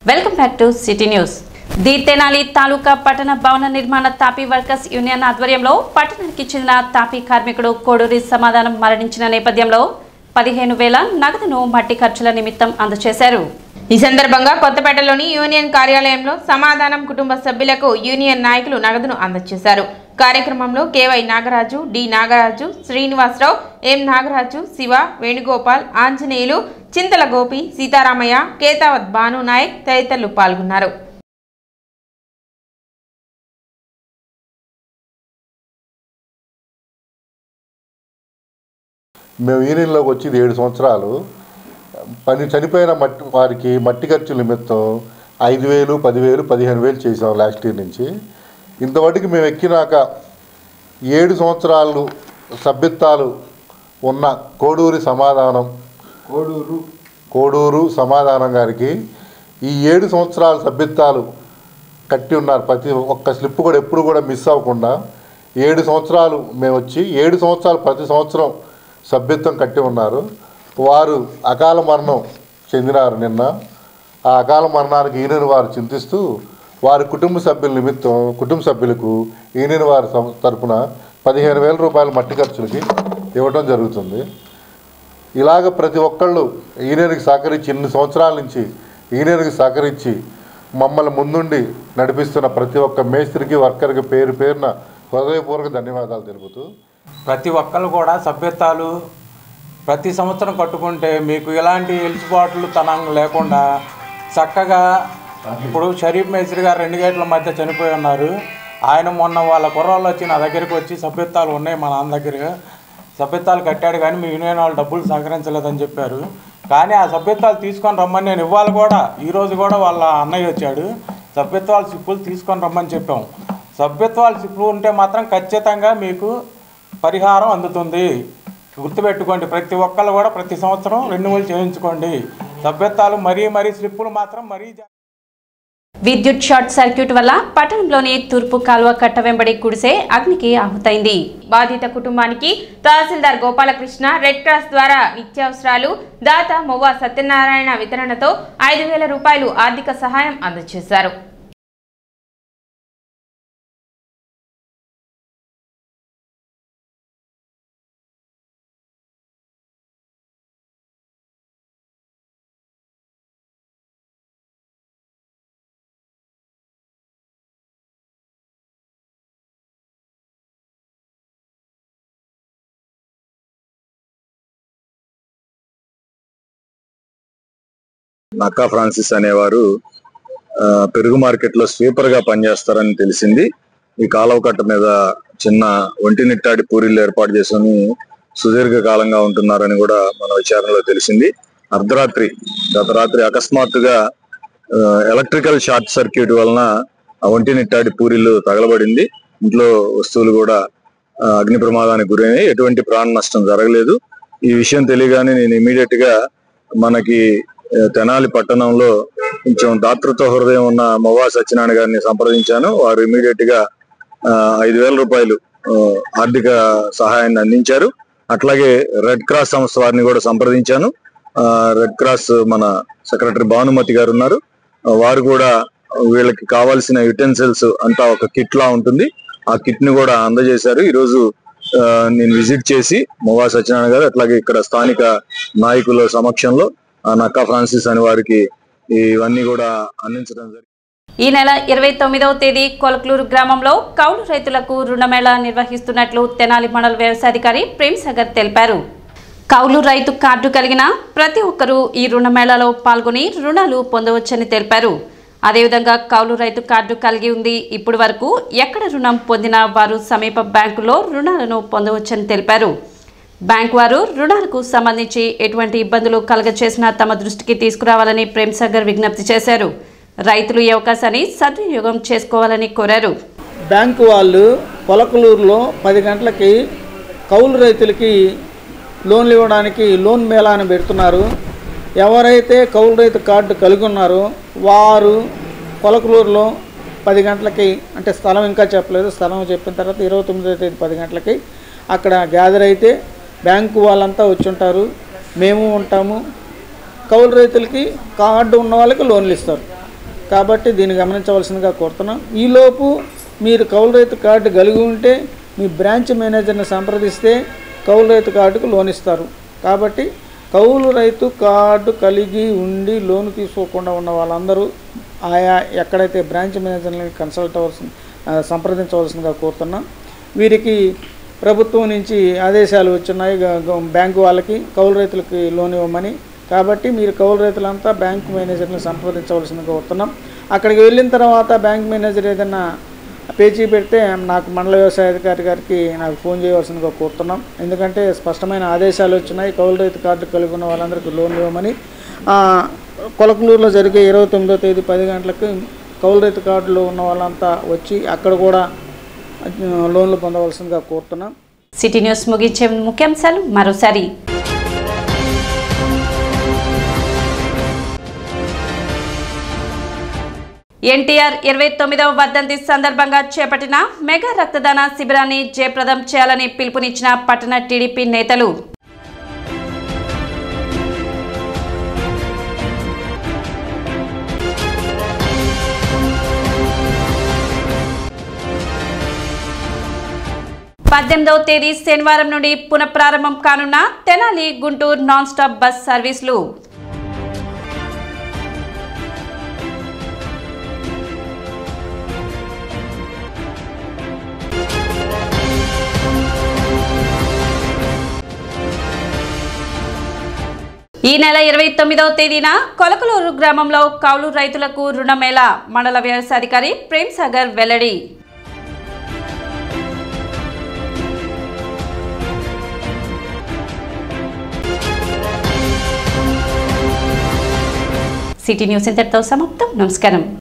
Welcome back to city news. The Tenali taluka పట్టణ భవన నిర్మాణ తాపీ వర్కర్స్ యూనియన్ ఆధ్వర్యంలో పట్టణానికి చెందిన తాపీ కార్మికుడు కోడూరి సమాధానం మరణించిన నేపథ్యంలో 15,000 నగదును మట్టి ఖర్చుల నిమిత్తం అందజేశారు. ఈ సందర్భంగా కొత్తపేటలోని యూనియన్ కార్యాలయంలో సమాధానం కుటుంబ సభ్యులకు యూనియన్ నాయకులు నగదును అందజేశారు. కార్యక్రమంలో కేవై నాగరాజు, డి నాగరాజు, శ్రీనివాసరావు, ఎం నాగరాజు, శివ, వేణుగోపాల్, ఆంజనేయులు, చింతల గోపి, సీతారామయ్య, కేతావత్ భాను నాయక్ తదితరులు పాల్గొన్నారు. మేము యూనియన్లోకి వచ్చి 7 సంవత్సరాలు చనిపోయిన వారికి మట్టి ఖర్చుల నిమిత్తం 5,000, 10,000, 15,000 చేసాం లాస్ట్ ఇయర్ నుంచి. ఇంతవరకు మేము ఎక్కినాక 7 సంవత్సరాలు సభ్యత్వాలు ఉన్న కోడూరు సమాధానం గారికి ఈ 7 సంవత్సరాల సభ్యత్వాలు కట్టి ఉన్నారు. ప్రతి ఒక్క స్లిప్ కూడా ఎప్పుడు కూడా మిస్ అవ్వకుండా 7 సంవత్సరాలు మేము వచ్చి 7 సంవత్సరాలు ప్రతి సంవత్సరం సభ్యత్వం కట్టి ఉన్నారు. వారు అకాల మరణం చెందినారు నిన్న. ఆ అకాల మరణానికి యూనియన్ వారు చింతిస్తూ వారి కుటుంబ సభ్యులకు యూనియన్ వారి తరఫున 15,000 రూపాయల మట్టి ఖర్చులకి ఇవ్వడం జరుగుతుంది. ఇలాగ ప్రతి ఒక్కళ్ళు యూనియన్కి సహకరించి ఇన్ని సంవత్సరాల నుంచి యూనియన్కి సహకరించి మమ్మల్ని ముందుండి నడిపిస్తున్న ప్రతి ఒక్క మేస్త్రికి, వర్కర్కి పేరు పేరున హృదయపూర్వక ధన్యవాదాలు తెలుపుతూ, ప్రతి ఒక్కరు కూడా సభ్యత్వాలు ప్రతి సంవత్సరం కట్టుకుంటే మీకు ఎలాంటి ఎలిసిబాట్లు తనం లేకుండా చక్కగా, ఇప్పుడు షరీఫ్ మేస్త్రి గారు 2 గేట్ల మధ్య చనిపోయి ఉన్నారు. ఆయన మొన్న వాళ్ళ కుర్రాళ్ళు వచ్చి నా దగ్గరికి వచ్చి సభ్యత్వాలు ఉన్నాయి మా నాన్న దగ్గర, సభ్యత్వాలు కట్టాడు కానీ మీ యూనియన్ వాళ్ళు డబ్బులు సహకరించలేదని చెప్పారు. కానీ ఆ సభ్యత్వాలు తీసుకొని రమ్మని నేను ఇవ్వాలి కూడా, ఈరోజు కూడా వాళ్ళ అన్నయ్య వచ్చాడు, సభ్యత్వాల సిప్పులు తీసుకొని రమ్మని చెప్పాం. సభ్యత్వాల సిప్పులు ఉంటే మాత్రం ఖచ్చితంగా మీకు పరిహారం అందుతుంది. గుర్తుపెట్టుకోండి, ప్రతి ఒక్కళ్ళు కూడా ప్రతి సంవత్సరం రెన్యువల్ చేయించుకోండి. సభ్యత్వాలు మరీ స్లిప్పులు మాత్రం మరీ. విద్యుత్ షార్ట్ సర్క్యూట్ వల్ల పట్టణంలోని తూర్పు కాలువ కట్ట వెంబడి గుడిసె అగ్నికి ఆహుతైంది. బాధిత కుటుంబానికి తహసీల్దార్ గోపాలకృష్ణ రెడ్ క్రాస్ ద్వారా నిత్యావసరాలు, దాత మొవ్వ సత్యనారాయణ వితరణతో 5,000 రూపాయలు ఆర్థిక సహాయం అందజేశారు. నక్కా ఫ్రాన్సిస్ అనేవారు పెరుగు మార్కెట్లో స్వీపర్గా పనిచేస్తారని తెలిసింది. ఈ కాలువ కట్ట మీద చిన్న ఒంటినిట్టాడి పూరీలు ఏర్పాటు చేసుకుని సుదీర్ఘ కాలంగా ఉంటున్నారని కూడా మన విచారణలో తెలిసింది. గత రాత్రి అకస్మాత్తుగా ఎలక్ట్రికల్ షార్ట్ సర్క్యూట్ వలన ఒంటినిట్టాడి పూరీలు తగలబడింది. ఇంట్లో వస్తువులు కూడా అగ్ని ప్రమాదానికి గురైనాయి. ఎటువంటి ప్రాణ నష్టం జరగలేదు. ఈ విషయం తెలియగానే నేను ఇమీడియట్ గా మనకి తెనాలి పట్టణంలో కొంచెం దాతృత్వ హృదయం ఉన్న మొవ్వ సత్యనారాయణ గారిని సంప్రదించాను. వారు ఇమీడియట్ గా 5,000 రూపాయలు ఆర్థిక సహాయాన్ని అందించారు. అట్లాగే రెడ్ క్రాస్ సంస్థ వారిని కూడా సంప్రదించాను. రెడ్ క్రాస్ మన సెక్రటరీ భానుమతి గారు ఉన్నారు. వారు కూడా వీళ్ళకి కావాల్సిన యుటెన్సిల్స్ అంతా ఒక కిట్ లా ఉంటుంది, ఆ కిట్ ని కూడా అందజేశారు. ఈరోజు నేను విజిట్ చేసి మొవ్వ సత్యనారాయణ గారు అట్లాగే ఇక్కడ స్థానిక నాయకుల సమక్షంలో నక్కా ఫ్రాన్సిస్ అనే వారికి ఇవన్నీ కూడా అందించడం జరిగింది. ఈ నెల 29వ తేదీ కొలక్లూరు గ్రామంలో కౌలు రైతులకు రుణమేళా నిర్వహిస్తున్నట్లు తెనాలి మండల వ్యవసాయాధికారి ప్రేమ్ సాగర్ తెలిపారు. కౌలు రైతు కార్డు కలిగిన ప్రతి ఒక్కరూ ఈ రుణమేళాలో పాల్గొని రుణాలు పొందవచ్చని తెలిపారు. అదేవిధంగా కౌలు రైతు కార్డు కలిగి ఉంది ఇప్పటి వరకు ఎక్కడ రుణం పొందినా వారు సమీప బ్యాంకులో రుణాలను పొందవచ్చని తెలిపారు. బ్యాంకు వారు రుణాలకు సంబంధించి ఎటువంటి ఇబ్బందులు కలగచేసినా తమ దృష్టికి తీసుకురావాలని ప్రేమ్ సాగర్ విజ్ఞప్తి చేశారు. రైతులు ఈ అవకాశాన్ని సద్వినియోగం చేసుకోవాలని కోరారు. బ్యాంకు వాళ్ళు కొలకలూరులో 10 గంటలకి కౌలు రైతులకి లోన్లు ఇవ్వడానికి లోన్ మేళాను పెడుతున్నారు. ఎవరైతే కౌలు రైతు కార్డు కలిగి ఉన్నారో వారు కొలకలూరులో 10 గంటలకి, అంటే స్థలం ఇంకా చెప్పలేదు, స్థలం చెప్పిన తర్వాత 29వ తేదీ 10 గంటలకి అక్కడ గ్యాదర్ అయితే బ్యాంకు వాళ్ళంతా వచ్చి ఉంటారు, మేము ఉంటాము. కౌలు రైతులకి కార్డు ఉన్న వాళ్ళకి లోన్లు ఇస్తారు. కాబట్టి దీన్ని గమనించవలసిందిగా కోరుతున్నాం. ఈలోపు మీరు కౌలు రైతు కార్డు కలిగి ఉంటే మీ బ్రాంచ్ మేనేజర్ని సంప్రదిస్తే కౌలు రైతు కార్డుకు లోన్ ఇస్తారు. కాబట్టి కౌలు రైతు కార్డు కలిగి ఉండి లోన్ తీసుకోకుండా ఉన్న వాళ్ళందరూ ఆయా ఎక్కడైతే బ్రాంచ్ మేనేజర్ని సంప్రదించవలసిందిగా కోరుతున్నాం. వీరికి ప్రభుత్వం నుంచి ఆదేశాలు వచ్చున్నాయి బ్యాంకు వాళ్ళకి కౌలు రైతులకి లోన్ ఇవ్వమని. కాబట్టి మీరు కౌలు రైతులంతా బ్యాంక్ మేనేజర్ని సంప్రదించవలసిందిగా కోరుతున్నాం. అక్కడికి వెళ్ళిన తర్వాత బ్యాంక్ మేనేజర్ ఏదైనా పేచీ పెడితే నాకు మండల వ్యవసాయ అధికారి గారికి నాకు ఫోన్ చేయవలసిందిగా కోరుతున్నాం. ఎందుకంటే స్పష్టమైన ఆదేశాలు వచ్చినాయి కౌలు రైతు కార్డు కలిగి ఉన్న వాళ్ళందరికీ లోన్ ఇవ్వమని. కొలకలూరులో జరిగే 29వ తేదీ 10 గంటలకు కౌలు రైతు కార్డులో ఉన్న వాళ్ళంతా వచ్చి అక్కడ కూడా లోన్లు పొందవలసిందిగా కోరుతున్నాం. సిటీ న్యూస్ ముగించే ముఖ్యాంశాలు మరోసారి. ఎన్టీఆర్ 29వ వర్ధంతి సందర్భంగా చేపట్టిన మెగా రక్తదాన శిబిరాన్ని జయప్రదం చేయాలని పిలుపునిచ్చిన పట్టణ టీడీపీ నేతలు. పద్దెనిమిదవ తేదీ శనివారం నుండి పునఃప్రారంభం కానున్న Tenali Guntur non stop bus సర్వీసులు. ఈ నెల 29వ తేదీన కొలకలూరు గ్రామంలో కౌలు రైతులకు రుణమేళా మండల వ్యవసాయాధికారి ప్రేమ్ సాగర్ వెల్లడి. సిటీ న్యూస్ ఇంతటితో సమాప్తం. నమస్కారం.